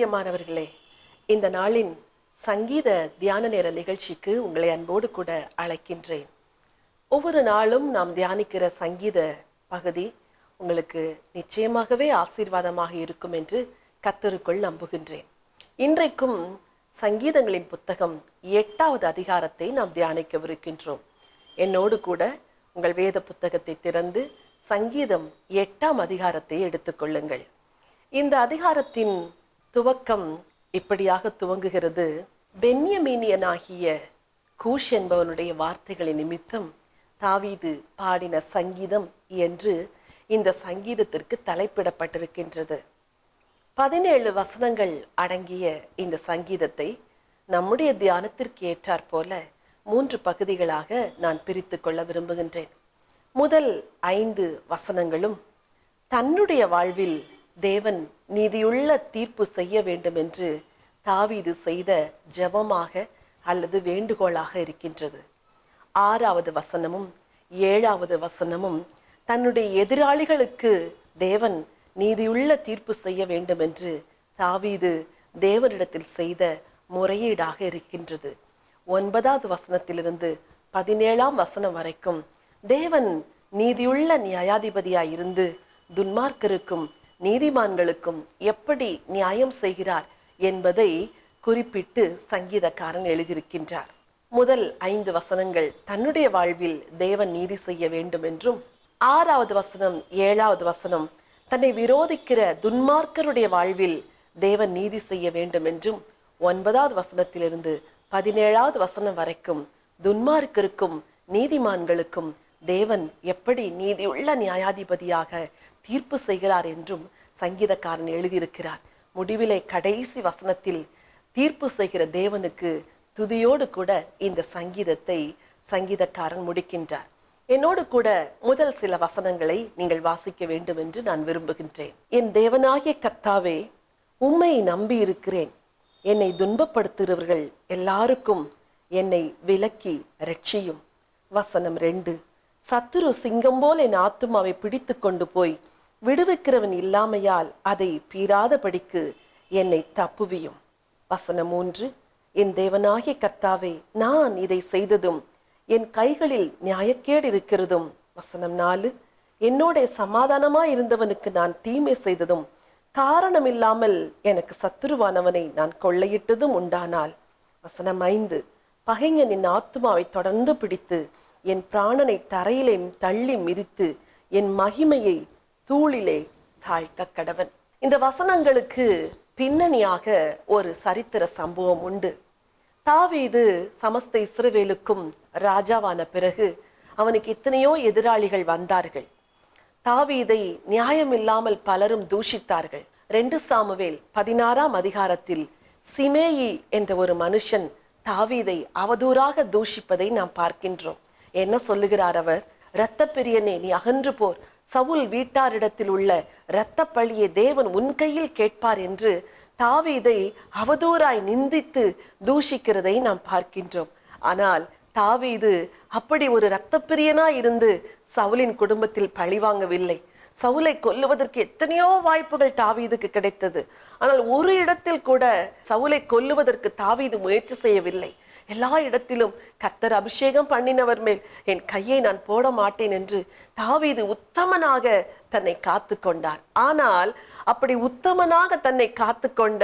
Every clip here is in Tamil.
பிரியமானவர்களே, இந்த நாளின் சங்கீத தியான நேர நிகழ்ச்சிக்கு உங்களை அன்போடு கூட அழைக்கின்றேன். ஒவ்வொரு நாளும் நாம் தியானிக்கிற சங்கீத பகுதி உங்களுக்கு நிச்சயமாகவே ஆசீர்வாதமாக இருக்கும் என்று கர்த்தருக்குள் நம்புகின்றேன். இன்றைக்கும் சங்கீதங்களின் புத்தகம் 8வது அதிகாரத்தை நாம் தியானிக்கவிருக்கின்றோம். என்னோடு கூட உங்கள் வேத புத்தகத்தை திறந்து சங்கீதம் 8ஆம் அதிகாரத்தை எடுத்துக்கொள்ளுங்கள். இந்த அதிகாரத்தின் துவக்கம் இப்படியாக துவங்குகிறது. பென்யமீனியனாகிய கூஷ் என்பவனுடைய வார்த்தைகளின் நிமித்தம் தாவீது பாடின சங்கீதம் என்று இந்த சங்கீதத்திற்கு தலைப்பிடப்பட்டிருக்கின்றது. 17 வசனங்கள் அடங்கிய இந்த சங்கீதத்தை நம்முடைய தியானத்திற்கு ஏற்றாற் போல 3 பகுதிகளாக நான் பிரித்து கொள்ள விரும்புகின்றேன். முதல் 5 வசனங்களும் தன்னுடைய வாழ்வில் தேவன் நீதியுள்ள தீர்ப்பு செய்ய வேண்டும் என்று தாவீது செய்த ஜெபமாக அல்லது வேண்டுகோளாக இருக்கின்றது. 6வது வசனமும் 7வது வசனமும் தன்னுடைய எதிராளிகளுக்கு தேவன் நீதியுள்ள தீர்ப்பு செய்ய வேண்டும் என்று தாவீது தேவனிடத்தில் செய்த முறையீடாக இருக்கின்றது. 9வது வசனத்திலிருந்து 17ஆம் வசனம் வரைக்கும் தேவன் நீதியுள்ள நியாயாதிபதியாய் இருந்து துன்மார்க்கருக்கும் நீதிமான்களுக்கும் எப்படி நியாயம் செய்கிறார் என்பதை குறிப்பிட்டு சங்கீதக்காரன் எழுதியிருக்கின்றார். முதல் 5 வசனங்கள் தன்னுடைய வாழ்வில் தேவன் நீதி செய்ய வேண்டும் என்றும், 6வது வசனம் 7வது வசனம் தன்னை விரோதிக்கிற துன்மார்க்கருடைய வாழ்வில் தேவன் நீதி செய்ய வேண்டும் என்றும், 9வது வசனத்திலிருந்து 17வது வசனம் வரைக்கும் துன்மார்க்கருக்கும் நீதிமான்களுக்கும் தேவன் எப்படி நீதியுள்ள நியாயாதிபதியாக தீர்ப்பு செய்கிறார் என்றும் சங்கீதக்காரன் எழுதியிருக்கிறார். முடிவிலே கடைசி வசனத்தில் தீர்ப்பு செய்கிற தேவனுக்கு துதியோடு கூட இந்த சங்கீதத்தை சங்கீதக்காரன் முடிக்கின்றார். என்னோடு கூட முதல் சில வசனங்களை நீங்கள் வாசிக்க வேண்டும் என்று நான் விரும்புகின்றேன். என் தேவனாகிய கர்த்தாவே, உம்மை நம்பி இருக்கிறேன். என்னை துன்பப்படுத்துகிறவர்கள் எல்லாருக்கும் என்னை விலக்கி ரட்சியும். வசனம் 2, சத்துரு சிங்கம் போல் என் ஆத்துமாவை பிடித்து கொண்டு போய் விடுவிக்கிறவன் இல்லாமையால் அதை பீறாதபடிக்கு என்னை தப்புவியும். வசனம் 3, என் தேவனாகிய கர்த்தாவே, நான் இதை செய்ததும் என் கைகளில் நியாயக்கேடு இருக்கிறதும். வசனம் 4, என்னோட சமாதானமாய் இருந்தவனுக்கு நான் தீமை செய்ததும் காரணமில்லாமல் எனக்கு சத்துருவானவனை நான் கொள்ளையிட்டதும் உண்டானால். வசனம் 5, பகைஞன் என் ஆத்துமாவை தொடர்ந்து பிடித்து என் பிராணனை தரையிலே தள்ளி மிதித்து என் மகிமையை தூளிலே தாழ்த்த கடவன். இந்த வசனங்களுக்கு பின்னணியாக ஒரு சரித்திர சம்பவம் உண்டு. தாவீது சமஸ்த இஸ்ரவேலுக்கும் ராஜாவான பிறகு அவனுக்கு எத்தனையோ எதிராளிகள் வந்தார்கள். தாவீதை நியாயமில்லாமல் பலரும் தூஷித்தார்கள். 2 சாமுவேல் 16ஆம் அதிகாரத்தில் சிமேயி என்ற ஒரு மனுஷன் தாவீதை அவதூறாக தூஷிப்பதை நாம் பார்க்கின்றோம். என்ன சொல்லுகிறார் அவர்? இரத்த பிரியனே, நீ அகன்று போர், சவுல் வீட்டாரிடத்தில் உள்ள இரத்த பழியை தேவன் உன் கையில் கேட்பார் என்று தாவீதை அவதூறாய் நிந்தித்து தூஷிக்கிறதை நாம் பார்க்கின்றோம். ஆனால் தாவீது அப்படி ஒரு இரத்த பிரியனாய் இருந்து சவுலின் குடும்பத்தில் பழி வாங்கவில்லை. சவுலை கொல்லுவதற்கு எத்தனையோ வாய்ப்புகள் தாவீதுக்கு கிடைத்தது. ஆனால் ஒரு இடத்தில் கூட சவுலை கொல்லுவதற்கு தாவீது முயற்சி செய்யவில்லை. எல்லா இடத்திலும் கர்த்தர் அபிஷேகம் பண்ணினவர் மேல் என் கையை நான் போட மாட்டேன் என்று தாவீது உத்தமனாக தன்னை காத்து கொண்டார். ஆனால் அப்படி உத்தமனாக தன்னை காத்து கொண்ட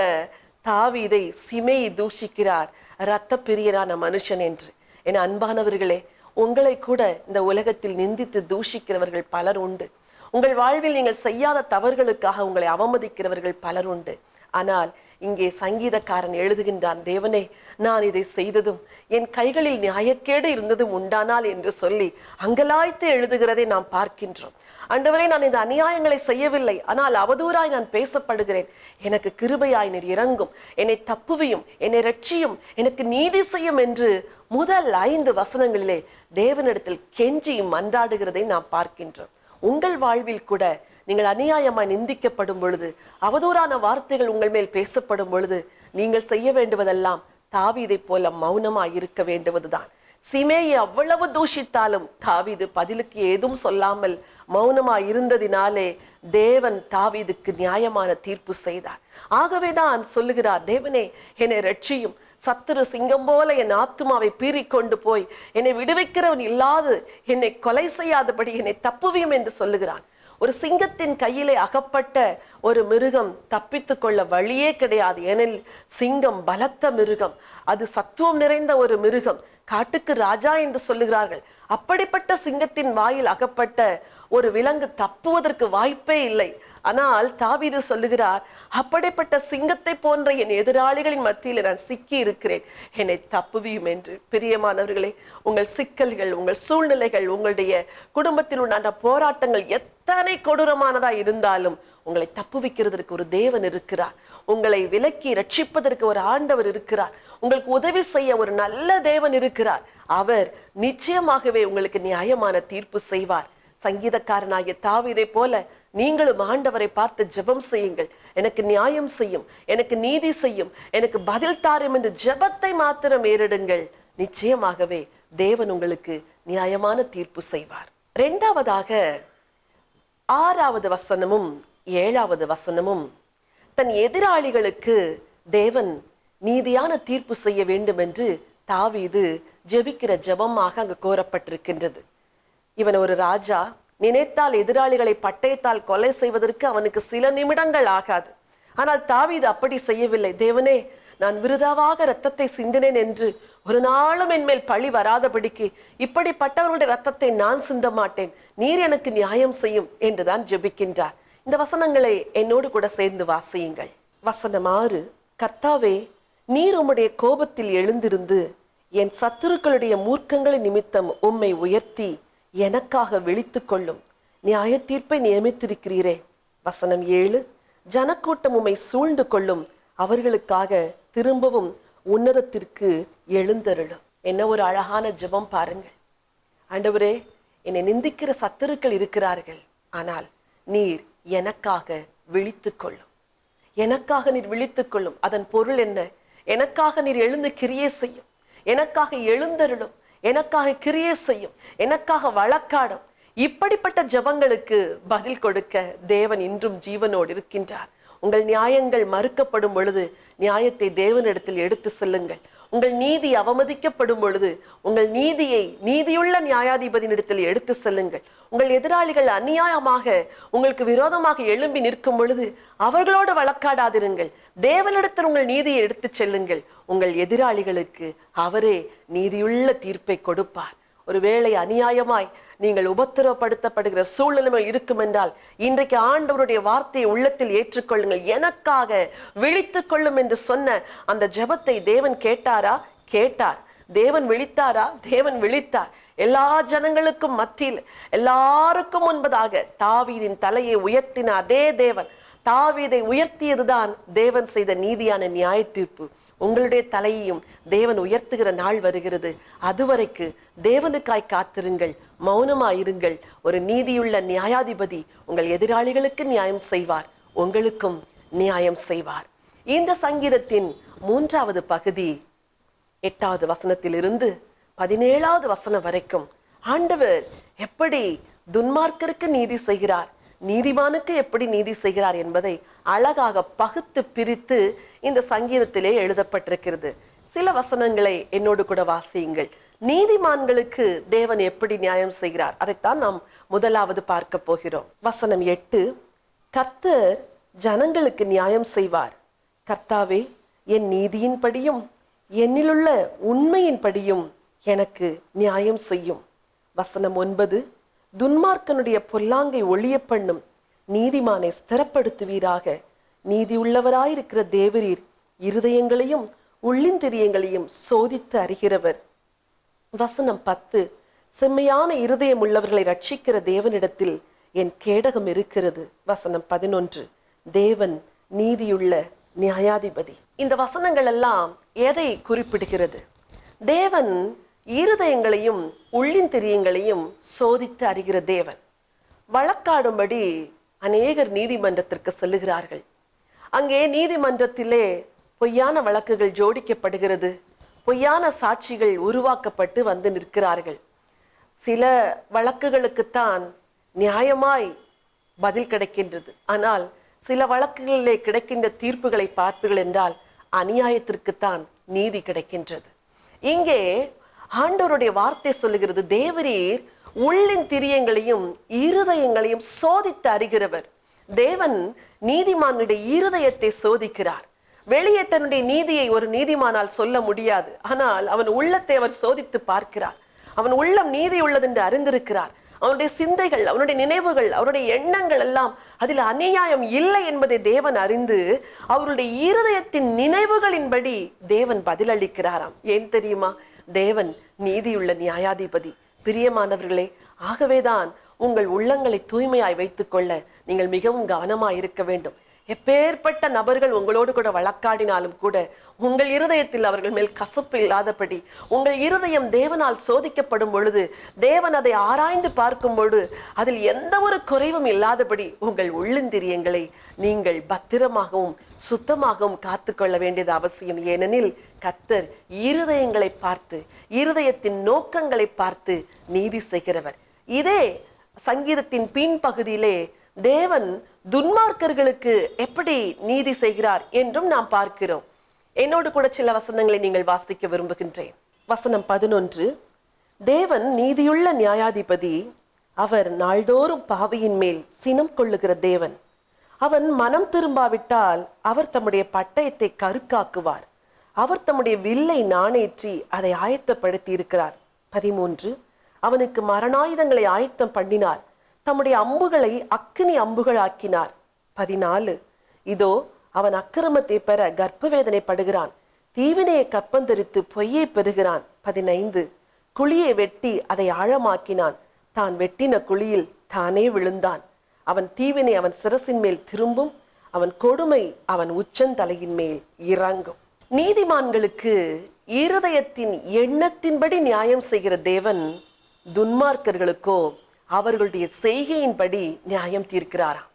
தாவீதை சிமேயி தூஷிக்கிறார், இரத்த பிரியரான மனுஷன் என்று. என அன்பானவர்களே, உங்களை கூட இந்த உலகத்தில் நிந்தித்து தூஷிக்கிறவர்கள் பலர் உண்டு. உங்கள் வாழ்வில் நீங்கள் செய்யாத தவறுகளுக்காக உங்களை அவமதிக்கிறவர்கள் பலர் உண்டு. ஆனால் இங்கே சங்கீதக்காரன் எழுதுகின்றான், தேவனே, நான் இதை செய்ததும் என் கைகளில் நியாயக்கேடு இருந்ததும் உண்டானால் என்று சொல்லி அங்கலாய்த்து எழுதுகிறதை நாம் பார்க்கின்றோம். ஆண்டவரே, நான் இந்த அநியாயங்களை செய்யவில்லை, ஆனால் அவதூறாய் நான் பேசப்படுகிறேன். எனக்கு கிருபையாய் நீர் இறங்கும், என்னை தப்புவியும், என்னை ரட்சியும், எனக்கு நீதி செய்யும் என்று முதல் 5 வசனங்களிலே தேவனிடத்தில் கெஞ்சியும் மன்றாடுகிறதை நாம் பார்க்கின்றோம். உங்கள் வாழ்வில் கூட நீங்கள் அநியாயமாய் நிந்திக்கப்படும் பொழுது, அவதூறான வார்த்தைகள் உங்கள் மேல் பேசப்படும் பொழுது, நீங்கள் செய்ய வேண்டுவதெல்லாம் தாவீதை போல மௌனமாய் இருக்க வேண்டுவதுதான். சீமேயை அவ்வளவு தூஷித்தாலும் தாவீது பதிலுக்கு ஏதும் சொல்லாமல் மௌனமாய் இருந்ததினாலே தேவன் தாவீதுக்கு நியாயமான தீர்ப்பு செய்தார். ஆகவேதான் சொல்லுகிறார், தேவனே என்னை ரட்சியும், சத்துரு சிங்கம் போல என் ஆத்துமாவை பீறிக்கொண்டு போய் என்னை விடுவிக்கிறவன் இல்லாது என்னை கொலை செய்யாதபடி என்னை தப்புவியும் என்று சொல்லுகிறான். ஒரு சிங்கத்தின் கையிலே அகப்பட்ட ஒரு மிருகம் தப்பித்துக் கொள்ள வழியே கிடையாது. ஏனெனில் சிங்கம் பலத்த மிருகம், அது சத்துவம் நிறைந்த ஒரு மிருகம், காட்டுக்கு ராஜா என்று சொல்லுகிறார்கள். அப்படிப்பட்ட சிங்கத்தின் வாயில் அகப்பட்ட ஒரு விலங்கு தப்புவதற்கு வாய்ப்பே இல்லை. ஆனால் தாவீது சொல்லுகிறார், அப்படிப்பட்ட சிங்கத்தை போன்ற என் எதிராளிகளின் மத்தியில் நான் சிக்கி இருக்கிறேன், என்னை தப்புவியும் என்று. பிரியமானவர்களே, உங்கள் சிக்கல்கள், உங்கள் சூழ்நிலைகள், உங்களுடைய குடும்பத்தில் உண்டான போராட்டங்கள் எத்தனை கொடூரமானதா இருந்தாலும் உங்களை தப்புவிக்கிறதற்கு ஒரு தேவன் இருக்கிறார். உங்களை விலக்கி ரட்சிப்பதற்கு ஒரு ஆண்டவர் இருக்கிறார். உங்களுக்கு உதவி செய்ய ஒரு நல்ல தேவன் இருக்கிறார். அவர் நிச்சயமாகவே உங்களுக்கு நியாயமான தீர்ப்பு செய்வார். சங்கீதக்காரனாகிய தாவீதை போல நீங்களும் ஆண்டவரை பார்த்து ஜெபம் செய்யுங்கள். எனக்கு நியாயம் செய்யும், எனக்கு நீதி செய்யும், எனக்கு பதில் தாரும் என்று ஜெபத்தை மாத்திரம் ஏறிடுங்கள். நிச்சயமாகவே தேவன் உங்களுக்கு நியாயமான தீர்ப்பு செய்வார். இரண்டாவதாக 6வது வசனமும் 7வது வசனமும் தன் எதிராளிகளுக்கு தேவன் நீதியான தீர்ப்பு செய்ய வேண்டும் என்று தாவீது ஜெபிக்கிற ஜெபமாக அங்கு கோரப்பட்டிருக்கின்றது. இவன் ஒரு ராஜா, நினைத்தால் எதிராளிகளை பட்டயத்தால் கொலை செய்வதற்கு அவனுக்கு சில நிமிடங்கள் ஆகாது. ஆனால் தாவீது அப்படி செய்யவில்லை. தேவனே, நான் விருதாவாக இரத்தத்தை சிந்தினேன் என்று ஒரு நாளும் என்மேல் பழி வராதபடிக்கு இப்படிப்பட்டவர்களுடைய இரத்தத்தை நான் சிந்த மாட்டேன், நீர் எனக்கு நியாயம் செய்யும் என்றுதான் ஜெபிக்கின்றார். இந்த வசனங்களை என்னோடு கூட சேர்ந்து வாசியுங்கள். வசனம் 6, கர்த்தாவே, நீர் உம்முடைய கோபத்தில் எழுந்திருந்து என் சத்துருக்களுடைய மூர்க்கங்களின் நிமித்தம் உம்மை உயர்த்தி எனக்காக விழித்துக் கொள்ளும் நியாய தீர்ப்பை நியமித்திருக்கிறீரே. வசனம் 7, ஜனக்கூட்டம் உம்மை சூழ்ந்து கொள்ளும், அவர்களுக்காக திரும்பவும் உன்னதத்திற்கு எழுந்தருளும். என்ன ஒரு அழகான ஜெபம் பாருங்கள். ஆண்டவரே, என்னை நிந்திக்கிற சத்துருக்கள் இருக்கிறார்கள், ஆனால் நீர் எனக்காக விழித்துக் கொள்ளும், எனக்காக நீர் விழித்துக் கொள்ளும். அதன் பொருள் என்ன? எனக்காக நீர் எழுந்து கிரியை செய்யும், எனக்காக எழுந்தருளும், எனக்காக கிரியை செய்யும், எனக்காக வழக்காடும். இப்படிப்பட்ட ஜெபங்களுக்கு பதில் கொடுக்க தேவன் இன்றும் ஜீவனோடு இருக்கின்றார். உங்கள் நியாயங்கள் மறுக்கப்படும் பொழுது நியாயத்தை தேவனிடத்தில் எடுத்து செல்லுங்கள். உங்கள் நீதி அவமதிக்கப்படும் பொழுது உங்கள் நீதியை நீதியுள்ள நியாயாதிபதியினிடத்தில் எடுத்து செல்லுங்கள். உங்கள் எதிராளிகள் அநியாயமாக உங்களுக்கு விரோதமாக எழும்பி நிற்கும் பொழுது அவர்களோடு வழக்காடாதிருங்கள். தேவனிடத்தில் உங்கள் நீதியை எடுத்து செல்லுங்கள். உங்கள் எதிராளிகளுக்கு அவரே நீதியுள்ள தீர்ப்பை கொடுப்பார். ஒருவேளை அநியாயமாய் நீங்கள் உபத்திரவப்படுத்தப்படுகிற சூழ்நிலை இருக்கும் என்றால் இன்றைக்கு ஆண்டவருடைய வார்த்தையை உள்ளத்தில் ஏற்றுக்கொள்ளுங்கள். எனக்காக விழித்துக் கொள்ளும் என்று சொன்ன அந்த ஜெபத்தை தேவன் கேட்டாரா? கேட்டார். தேவன் விழித்தாரா? தேவன் விழித்தார். எல்லா ஜனங்களுக்கும் மத்தியில் எல்லாருக்கும் முன்பதாக தாவீதின் தலையை உயர்த்தின அதே தேவன், தாவீதை உயர்த்தியதுதான் தேவன் செய்த நீதியான நியாய தீர்ப்பு. உங்களுடைய தலையையும் தேவன் உயர்த்துகிற நாள் வருகிறது. அதுவரைக்கு தேவனுக்காய் காத்திருங்கள், மௌனமாயிருங்கள். ஒரு நீதியுள்ள நியாயாதிபதி உங்கள் எதிராளிகளுக்கு நியாயம் செய்வார், உங்களுக்கும் நியாயம் செய்வார். இந்த சங்கீதத்தின் 3வது பகுதி 8வது வசனத்திலிருந்து 17வது வசனம் வரைக்கும் ஆண்டவர் எப்படி துன்மார்க்கருக்கு நீதி செய்கிறார், நீதிமானுக்கு எப்படி நீதி செய்கிறார் என்பதை அழகாக பகுத்து பிரித்து இந்த சங்கீதத்திலே எழுதப்பட்டிருக்கிறது. சில வசனங்களை என்னோடு கூட வாசியுங்கள். நீதிமான்களுக்கு தேவன் எப்படி நியாயம் செய்கிறார், அதைத்தான் நாம் முதலாவது பார்க்க போகிறோம். வசனம் 8, கர்த்தர் ஜனங்களுக்கு நியாயம் செய்வார். கர்த்தாவே, என் நீதியின்படியும் என்னிலுள்ள உண்மையின்படியும் எனக்கு நியாயம் செய்யும். வசனம் 9, துன்மார்க்கனுடைய பொல்லாங்கை ஒழிய பண்ணும், நீதிமானை ஸ்திரப்படுத்துவீராக. நீதி உள்ளவராயிருக்கிற தேவரீர் இருதயங்களையும் உள்ளிந்திரியங்களையும் சோதித்து அறிகிறவர். வசனம் 10, செம்மையான இருதயம் உள்ளவர்களை ரட்சிக்கிற தேவனிடத்தில் என் கேடகம் இருக்கிறது. வசனம் 11, தேவன் நீதியுள்ள நியாயாதிபதி. இந்த வசனங்கள் எல்லாம் எதை குறிப்பிடுகிறது? தேவன் இருதயங்களையும் உள்ளிந்திரியங்களையும் சோதித்து அறிகிற தேவன். வழக்காடும்படி அநேகர் நீதிமன்றத்திற்கு செல்லுகிறார்கள். அங்கே நீதிமன்றத்திலே பொய்யான வழக்குகள் ஜோடிக்கப்படுகிறது, பொய்யான சாட்சிகள் உருவாக்கப்பட்டு வந்து நிற்கிறார்கள். சில வழக்குகளுக்குத்தான் நியாயமாய் பதில் கிடைக்கின்றது. ஆனால் சில வழக்குகளிலே கிடைக்கின்ற தீர்ப்புகளை பார்ப்பீர்கள் என்றால் அநியாயத்திற்குத்தான் நீதி கிடைக்கின்றது. இங்கே ஆண்டவருடைய வார்த்தை சொல்லுகிறது, தேவரீர் உள்ளின் திரியங்களையும் இருதயங்களையும் சோதித்து அறிகிறவர். தேவன் நீதிமானுடைய இருதயத்தை சோதிக்கிறார். வெளியே தன்னுடைய நீதியை ஒரு நீதிமானால் சொல்ல முடியாது. ஆனால் அவன் உள்ளத்தை அவர் சோதித்து பார்க்கிறார். அவன் உள்ளம் நீதி உள்ளது என்று அறிந்திருக்கிறார். அவனுடைய சிந்தைகள், அவனுடைய நினைவுகள், அவருடைய எண்ணங்கள் எல்லாம் அதில் அநியாயம் இல்லை என்பதை தேவன் அறிந்து அவருடைய இருதயத்தின் நினைவுகளின்படி தேவன் பதிலளிக்கிறாராம். ஏன் தெரியுமா? தேவன் நீதியுள்ள நியாயாதிபதி. பிரியமானவர்களே, ஆகவேதான் உங்கள் உள்ளங்களை தூய்மையாய் வைத்துக் கொள்ள நீங்கள் மிகவும் கவனமாய் இருக்க வேண்டும். எப்பேற்பட்ட நபர்கள் உங்களோடு கூட வழக்காடினாலும் கூட உங்கள் இருதயத்தில் அவர்கள் மேல் கசப்பு இல்லாதபடி, உங்கள் இருதயம் தேவனால் சோதிக்கப்படும் பொழுது, தேவன் அதை ஆராய்ந்து பார்க்கும் பொழுது அதில் எந்த ஒரு குறைவும் இல்லாதபடி உங்கள் உள்ளந்திரியங்களை நீங்கள் பத்திரமாகவும் சுத்தமாகவும் காத்துக்கொள்ள வேண்டியது அவசியம். ஏனெனில் கர்த்தர் இருதயங்களை பார்த்து, இருதயத்தின் நோக்கங்களை பார்த்து நீதி செய்கிறவர். இதே சங்கீதத்தின் பின்பகுதியிலே தேவன் துன்மார்க்கர்களுக்கு எப்படி நீதி செய்கிறார் என்றும் நாம் பார்க்கிறோம். என்னோடு கூட சில வசனங்களை நீங்கள் வாசிக்க விரும்புகின்றேன். வசனம் 11, தேவன் நீதியுள்ள நியாயாதிபதி, அவர் நாள்தோறும் பாவியின் மேல் சினம் கொள்ளுகிற தேவன். அவன் மனம் திரும்பாவிட்டால் அவர் தம்முடைய பட்டயத்தை கருக்காக்குவார். அவர் தம்முடைய வில்லை நாணேற்றி அதை ஆயத்தப்படுத்தி இருக்கிறார். 13, அவனுக்கு மரணாயுதங்களை ஆயத்தம் பண்ணினார். தம்முடைய அம்புகளை அக்கினி அம்புகள் ஆக்கினார். 14, இதோ அவன் அக்கிரமத்தை பெற கர்ப்ப வேதனைப்படுகிறான். தீவினையை கற்பந்தரித்து பொய்யை பெறுகிறான். 15, குழியை வெட்டி அதை ஆழமாக்கினான். தான் வெட்டின குழியில் தானே விழுந்தான். அவன் தீவினை அவன் சிரசின் மேல் திரும்பும், அவன் கொடுமை அவன் உச்சந்தலையின் மேல் இறங்கும். நீதிமான்களுக்கு இருதயத்தின் எண்ணத்தின்படி நியாயம் செய்கிற தேவன், துன்மார்க்கர்களுக்கோ அவர்களுடைய செய்கையின்படி நியாயம் தீர்க்கிறாராம்.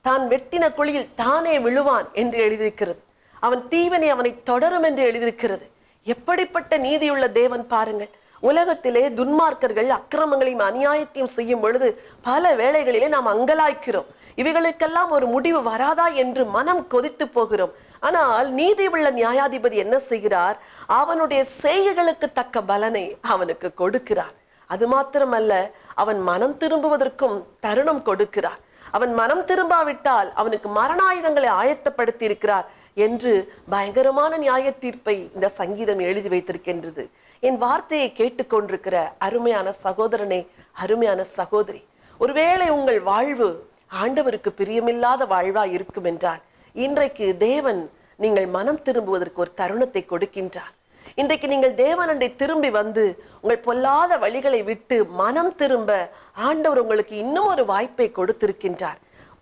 தான் வெட்டின குழியில் தானே விழுவான் என்று எழுதியிருக்கிறது. அவன் தீவனை அவனை தொடரும் என்று எழுதியிருக்கிறது. எப்படிப்பட்ட நீதியுள்ள தேவன் பாருங்கள். உலகத்திலே துன்மார்க்கர்கள் அக்கிரமங்களையும் அநியாயத்தையும் செய்யும் பொழுது பல வேளைகளிலே நாம் அங்கலாய்க்கிறோம். இவைகளுக்கெல்லாம் ஒரு முடிவு வராதா என்று மனம் கொதித்து போகிறோம். ஆனால் நீதி உள்ள நியாயாதிபதி என்ன செய்கிறார்? அவனுடைய செய்கைகளுக்கு தக்க பலனை அவனுக்கு கொடுக்கிறார். அது மாத்திரமல்ல, அவன் மனம் திரும்புவதற்கும் தருணம் கொடுக்கிறார். அவன் மனம் திரும்பாவிட்டால் அவனுக்கு மரணாயுதங்களை ஆயத்தப்படுத்தி இருக்கிறார் என்று பயங்கரமான நியாய தீர்ப்பை இந்த சங்கீதம் எழுதி வைத்திருக்கின்றது. என் வார்த்தையை கேட்டுக்கொண்டிருக்கிற அருமையான சகோதரனே, அருமையான சகோதரி, ஒருவேளை உங்கள் வாழ்வு ஆண்டவருக்கு பிரியமில்லாத வாழ்வா இருக்கும் என்றால் இன்றைக்கு தேவன் நீங்கள் மனம் திரும்புவதற்கு ஒரு தருணத்தை கொடுக்கின்றார். இன்றைக்கு நீங்கள் தேவனண்டை திரும்பி வந்து உங்கள் பொல்லாத வழிகளை விட்டு மனம் திரும்ப ஆண்டவர் உங்களுக்கு இன்னும் ஒரு வாய்ப்பை கொடுத்திருக்கின்றார்.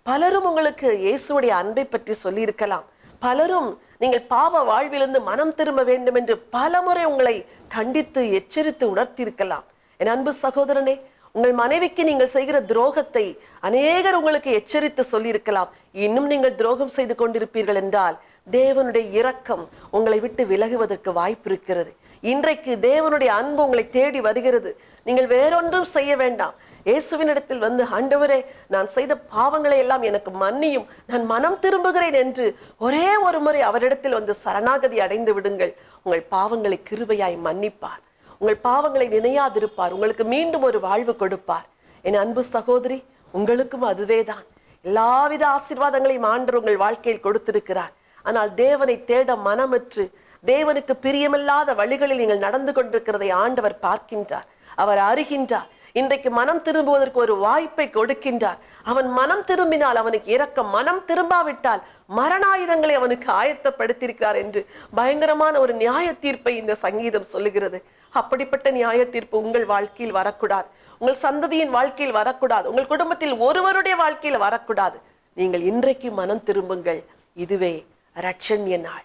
பலரும் உங்களுக்கு இயேசுடைய அன்பை பற்றி சொல்லி இருக்கலாம். பலரும் நீங்கள் பாவ வாழ்விலிருந்து மனம் திரும்ப வேண்டும் என்று பலமுறை உங்களை கண்டித்து எச்சரித்து உணர்த்தியிருக்கலாம். என் அன்பு சகோதரனே, உங்கள் மனைவிக்கு நீங்கள் செய்கிற துரோகத்தை அநேகர் உங்களுக்கு எச்சரித்து சொல்லியிருக்கலாம். இன்னும் நீங்கள் துரோகம் செய்து கொண்டிருப்பீர்கள் என்றால் தேவனுடைய இரக்கம் உங்களை விட்டு விலகுவதற்கு வாய்ப்பு இருக்கிறது. இன்றைக்கு தேவனுடைய அன்பு உங்களை தேடி வருகிறது. நீங்கள் வேறொன்றும் செய்ய வேண்டாம். இயேசுவினிடத்தில் வந்து, ஆண்டவரே, நான் செய்த பாவங்களை எல்லாம் எனக்கு மன்னியும், நான் மனம் திரும்புகிறேன் என்று ஒரே ஒரு முறை அவரிடத்தில் வந்து சரணாகதி அடைந்து விடுங்கள். உங்கள் பாவங்களை கிருபையாய் மன்னிப்பார். உங்கள் பாவங்களை நினையாதிருப்பார். உங்களுக்கு மீண்டும் ஒரு வாழ்வு கொடுப்பார். என் அன்பு சகோதரி, உங்களுக்கும் அதுவேதான். எல்லாவித ஆசீர்வாதங்களையும் ஆண்டவர் உங்கள் வாழ்க்கையில் கொடுத்திருக்கிறார். ஆனால் தேவனை தேட மனமற்று தேவனுக்கு பிரியமில்லாத வழிகளில் நீங்கள் நடந்து கொண்டிருக்கிறதை ஆண்டவர் பார்க்கின்றார். அவர் அறிகின்றார். இன்றைக்கு மனம் திரும்புவதற்கு ஒரு வாய்ப்பை கொடுக்கின்றார். அவன் மனம் திரும்பினால் அவனுக்கு இரக்கம், மனம் திரும்பாவிட்டால் மரணாயுதங்களை அவனுக்கு ஆயத்தப்படுத்தியிருக்கிறார் என்று பயங்கரமான ஒரு நியாய தீர்ப்பை இந்த சங்கீதம் சொல்லுகிறது. அப்படிப்பட்ட நியாய தீர்ப்பு உங்கள் வாழ்க்கையில் வரக்கூடாது. உங்கள் சந்ததியின் வாழ்க்கையில் வரக்கூடாது. உங்கள் குடும்பத்தில் ஒருவருடைய வாழ்க்கையில் வரக்கூடாது. நீங்கள் இன்றைக்கு மனம் திரும்புங்கள். இதுவே இரட்சண்ய நாள்.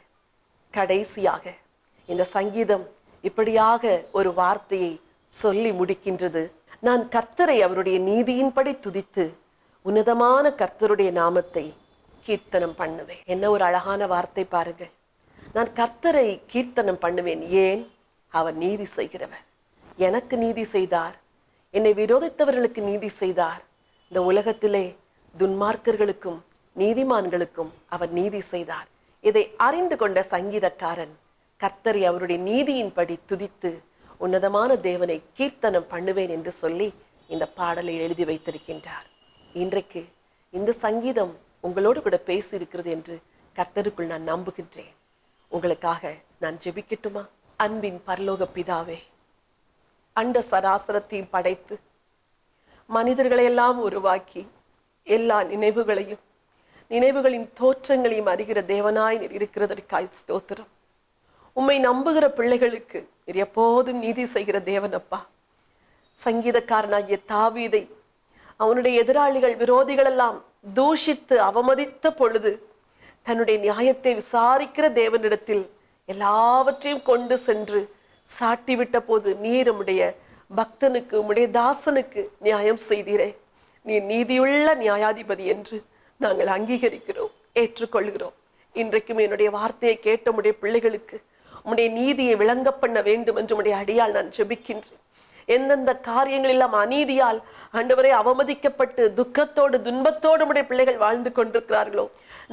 கடைசியாக இந்த சங்கீதம் இப்படியாக ஒரு வார்த்தையை சொல்லி முடிக்கின்றது. நான் கர்த்தரை அவருடைய நீதியின்படி துதித்து உன்னதமான கர்த்தருடைய நாமத்தை கீர்த்தனம் பண்ணுவேன். என்ன ஒரு அழகான வார்த்தை பாருங்கள். நான் கர்த்தரை கீர்த்தனம் பண்ணுவேன். ஏன்? அவர் நீதி செய்கிறவர். எனக்கு நீதி செய்தார், என்னை விரோதித்தவர்களுக்கு நீதி செய்தார். இந்த உலகத்திலே துன்மார்க்கர்களுக்கும் நீதிமான்களுக்கும் அவர் நீதி செய்தார். இதை அறிந்து கொண்ட சங்கீதக்காரன் கர்த்தரை அவருடைய நீதியின்படி துதித்து உன்னதமான தேவனை கீர்த்தனம் பண்ணுவேன் என்று சொல்லி இந்த பாடலை எழுதி வைத்திருக்கின்றார். இன்றைக்கு இந்த சங்கீதம் உங்களோடு கூட பேசி இருக்கிறது என்று கர்த்தருக்குள் நான் நம்புகின்றேன். உங்களுக்காக நான் ஜெபிக்கட்டுமா? அன்பின் பரலோக பிதாவே, அண்ட சராசரத்தையும் படைத்து மனிதர்களை எல்லாம் உருவாக்கி எல்லா நினைவுகளின் தோற்றங்களையும் அறிகிற தேவனாய் நீர் இருக்கிறதற்காய் ஸ்தோத்திரம். உம்மை நம்புகிற பிள்ளைகளுக்கு நீர் எப்போதும் நீதி செய்கிற தேவனப்பா. சங்கீதக்காரனாகிய தாவீதை அவனுடைய எதிராளிகள் விரோதிகள் எல்லாம் தூஷித்து அவமதித்த பொழுது தன்னுடைய நியாயத்தை விசாரிக்கிற தேவனிடத்தில் எல்லாவற்றையும் கொண்டு சென்று சாட்டிவிட்ட போது நீர் உம்முடைய பக்தனுக்கு, உம்முடைய தாசனுக்கு நியாயம் செய்தீரே. நீர் நீதியுள்ள நியாயாதிபதி என்று நாங்கள் அங்கீகரிக்கிறோம், ஏற்றுக்கொள்கிறோம். இன்றைக்கும் என்னுடைய வார்த்தையை கேட்ட உம்முடைய பிள்ளைகளுக்கு உம்முடைய நீதியை விளங்க பண்ண வேண்டும் என்று உம்முடைய அடியால் நான் ஜெபிக்கின்றேன். எந்தெந்த காரியங்கள் எல்லாம் அநீதியால் ஆண்டவரே அவமதிக்கப்பட்டு துக்கத்தோடு துன்பத்தோடு உம்முடைய பிள்ளைகள் வாழ்ந்து கொண்டிருக்கிறார்களோ,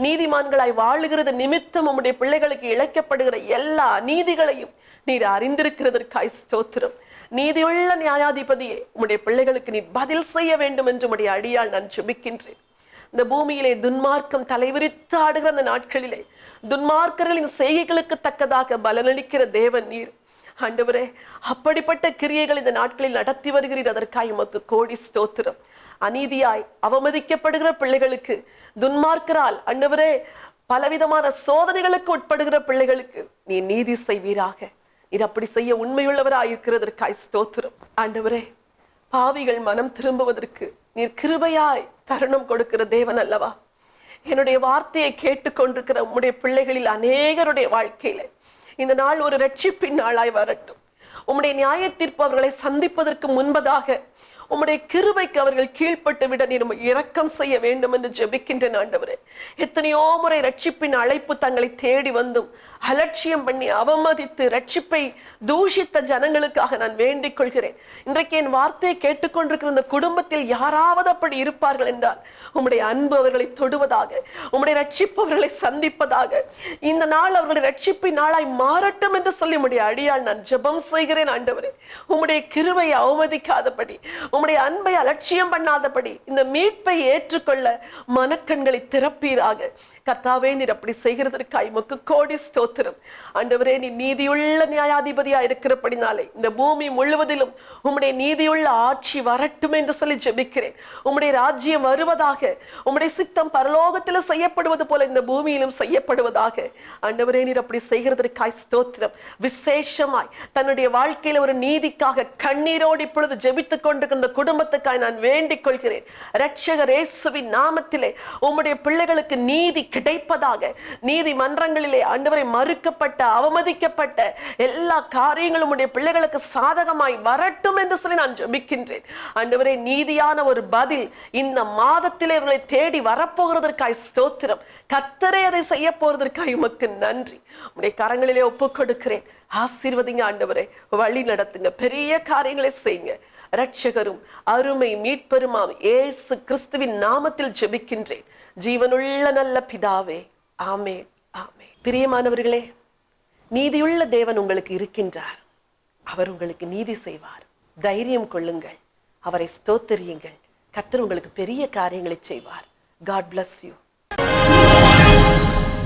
நீதிமான்களாய் வாழுகிறது நிமித்தம் உம்முடைய பிள்ளைகளுக்கு இழைக்கப்படுகிற எல்லா நீதிகளையும் நீர் அறிந்திருக்கிறதற்காய் ஸ்தோத்திரம். நீதியுள்ள நியாயாதிபதியே, உம்முடைய பிள்ளைகளுக்கு நீர் பதில் செய்ய வேண்டும் என்று உம்முடைய அடியால் நான் ஜெபிக்கின்றேன். இந்த பூமியிலே துன்மார்க்கம் தலைவிரித்து ஆடுகிற அந்த நாட்களிலே துன்மார்க்கர்களின் செய்கைகளுக்கு தக்கதாக பலனளிக்கிற தேவன் நீர். ஆண்டவரே, அப்படிப்பட்ட கிரியைகள் இந்த நாட்களில் நடத்தி வருகிறீர். அதற்காக உமக்கு கோடி ஸ்தோத்திரம். அநீதியாய் அவமதிக்கப்படுகிற பிள்ளைகளுக்கு, துன்மார்க்கரால் ஆண்டவரே பலவிதமான சோதனைகளுக்கு உட்படுகிற பிள்ளைகளுக்கு நீ நீதி செய்வீராக. நீர் அப்படி செய்ய உண்மையுள்ளவராய் இருக்கிறதற்காய் ஸ்தோத்திரம். ஆண்டவரே, பாவிகள் மனம் திரும்புவதற்கு நீர் கிருபையாய் தருணம் கொடுக்கிற தேவன் அல்லவா? என்னுடைய வார்த்தையை கேட்டுக்கொண்டிருக்கிற உம்முடைய பிள்ளைகளில் அநேகருடைய வாழ்க்கையில இந்த நாள் ஒரு ரட்சிப்பின் நாளாய் வரட்டும். உம்முடைய நியாய தீர்ப்பு அவர்களை சந்திப்பதற்கு முன்பதாக உம்முடைய கிருபைக்கு அவர்கள் கீழ்ப்பட்டு விட நீர் இரக்கம் செய்ய வேண்டும் என்று ஜெபிக்கின்றேன். ஆண்டவரே, எத்தனையோ முறை ரட்சிப்பின் அழைப்பு தங்களை தேடி வந்தும் அலட்சியம் பண்ணி அவமதித்து ரட்சிப்பை தூஷித்த ஜனங்களுக்காக நான் வேண்டிக் கொள்கிறேன். இன்றைக்கு என் வார்த்தையை கேட்டுக்கொண்டிருக்கிற இந்த குடும்பத்தில் யாராவது அப்படி இருப்பார்கள் என்றால் உம்முடைய அன்பு அவர்களை தொடுவதாக, உம்முடைய ரட்சிப்பு அவர்களை சந்திப்பதாக, இந்த நாள் அவர்களுடைய ரட்சிப்பின் நாளாய் மாறட்டும் என்று சொல்லி உம்முடைய அடியால் நான் ஜெபம் செய்கிறேன். ஆண்டவரே, உம்முடைய கிருபையை அவமதிக்காதபடி, உம்முடைய அன்பை அலட்சியம் பண்ணாதபடி இந்த மீட்பை ஏற்றுக்கொள்ள மனக்கண்களை திறப்பீராக. கர்த்தாவே, நீர் அப்படி செய்கிறதற்காய் உமக்கு கோடி ஸ்தோத்திரம். ஆண்டவரே, நீ நீதியுள்ள நியாயாதிபதியா இருக்கிறபடினாலே இந்த பூமி முழுவதிலும் உம்முடைய நீதியுள்ள ஆட்சி வரட்டும் என்று சொல்லி ஜெபிக்கிறேன். உம்முடைய ராஜ்யம் வருவதாக, உம்முடைய சித்தம் பரலோகத்தில் செய்யப்படுவது போல இந்த பூமியிலும் செய்யப்படுவதாக. ஆண்டவரே, நீர் அப்படி செய்கிறதற்காய் ஸ்தோத்திரம். விசேஷமாய் தன்னுடைய வாழ்க்கையில ஒரு நீதிக்காக கண்ணீரோடு இப்பொழுது ஜெபித்துக் கொண்டிருக்கின்ற குடும்பத்துக்காய் நான் வேண்டிக் கொள்கிறேன். இரட்சகர் இயேசுவின் நாமத்திலே உம்முடைய பிள்ளைகளுக்கு நீதி கிடைப்பதாக. நீதிமன்றங்களிலே ஆண்டவரை மறுக்கப்பட்ட அவமதிக்கப்பட்ட எல்லா காரியங்களும் உடைய பிள்ளைகளுக்கு சாதகமாய் வரட்டும் என்று சொல்லி நான் ஜெபிக்கின்றேன். ஆண்டவரே, நீதியான ஒரு பதில் இந்த மாதத்திலே இவர்களை தேடி வரப்போகிறதற்காய் ஸ்தோத்திரம். கர்த்தரே அதை செய்ய போறதற்காய் உமக்கு நன்றி. உடைய கரங்களிலே ஒப்புக் கொடுக்கிறேன். ஆசீர்வதிங்க ஆண்டவரே, வழி நடத்துங்க, பெரிய காரியங்களை செய்யுங்க. இரட்சகரும் அருமை மீட்பெருமாம் இயேசு கிறிஸ்துவின் நாமத்தில் ஜெபிக்கின்றேன் ஜீவனுள்ள நல்ல பிதாவே, ஆமென், ஆமென். பிரியமானவர்களே, நீதியுள்ள தேவன் உங்களுக்கு இருக்கின்றார். அவர் உங்களுக்கு நீதி செய்வார். தைரியம் கொள்ளுங்கள், அவரை ஸ்தோத்திரியுங்கள். கர்த்தர் உங்களுக்கு பெரிய காரியங்களை செய்வார். God bless you.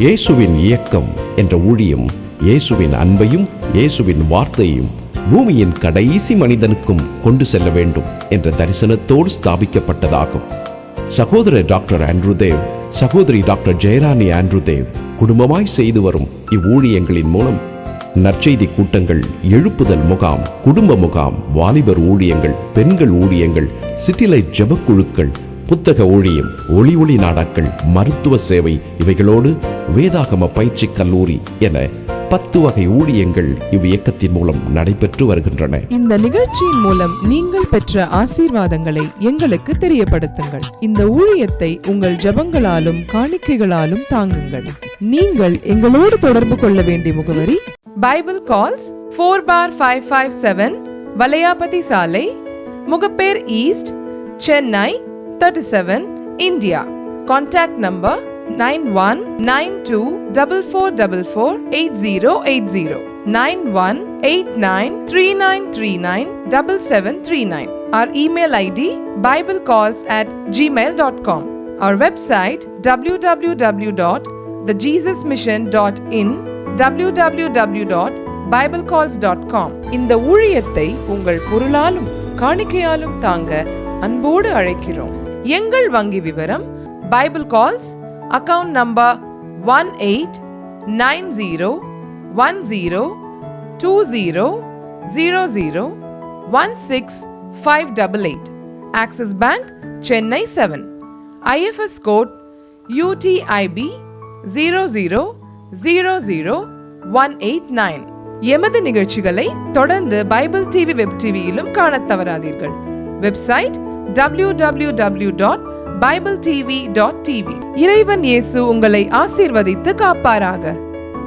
இயேசுவின் இயக்கம் என்ற ஊழியம் இயேசுவின் அன்பையும் இயேசுவின் வார்த்தையையும் பூமியின் கடைசி மனிதனுக்கும் கொண்டு செல்ல வேண்டும் என்ற தரிசனத்தோடு ஸ்தாபிக்கப்பட்டதாகும். சகோதரர் டாக்டர் ஆண்ட்ரூ தேவ், சகோதரி டாக்டர் ஜெயராணி ஆண்ட்ரூ தேவ் குடும்பமாய் செய்து வரும் இவ்வூழியங்களின் மூலம் நற்செய்தி கூட்டங்கள், எழுப்புதல் முகாம், குடும்ப முகாம், வாலிபர் ஊழியங்கள், பெண்கள் ஊழியங்கள், சிட்டிலைட் ஜெபக்குழுக்கள், புத்தக ஊழியம், ஒளி நாடாக்கள், மருத்துவ சேவை, இவைகளோடு வேதாகம பயிற்சி கல்லூரி என 10 வகை ஊழியங்கள் இவ்வியக்கத்தின் மூலம் நடைபெற்று வருகின்றன. இந்த நிகழ்ச்சியின் மூலம் நீங்கள் பெற்ற ஆசீர்வாதங்களை எங்களுக்கு தெரியப்படுத்துங்கள். இந்த ஊழியத்தை உங்கள் ஜெபங்களாலும் காணிக்கைகளாலும் தாங்குங்கள். நீங்கள் எங்களோடு தொடர்பு கொள்ள வேண்டிய முகவரி: பைபிள் கால்ஸ் 4/557 வலையாபதி சாலை, Mogappair east, Chennai 37, India. Contact number 919244448080, 9189393739. Our email ID biblecalls@gmail.com. Our website www.thejesusmission.in, www.biblecalls.com. இந்த ஊழியத்தை உங்கள் பொருளாலும் காணிக்கையாலும் தாங்க அன்போடு அழைக்கிறோம். எங்கள் வங்கி விவரம்: Bible calls, account number 189010001658, Axis Bank, Chennai 7, IFS code UTIB 0000189. எமது நிகழ்ச்சிகளை தொடர்ந்து பைபிள் டிவி வெப் டிவியிலும் காணத் தவறாதீர்கள். Website www.bibletv.tv. இறைவன் இயேசு உங்களை ஆசீர்வதித்து காப்பாராக.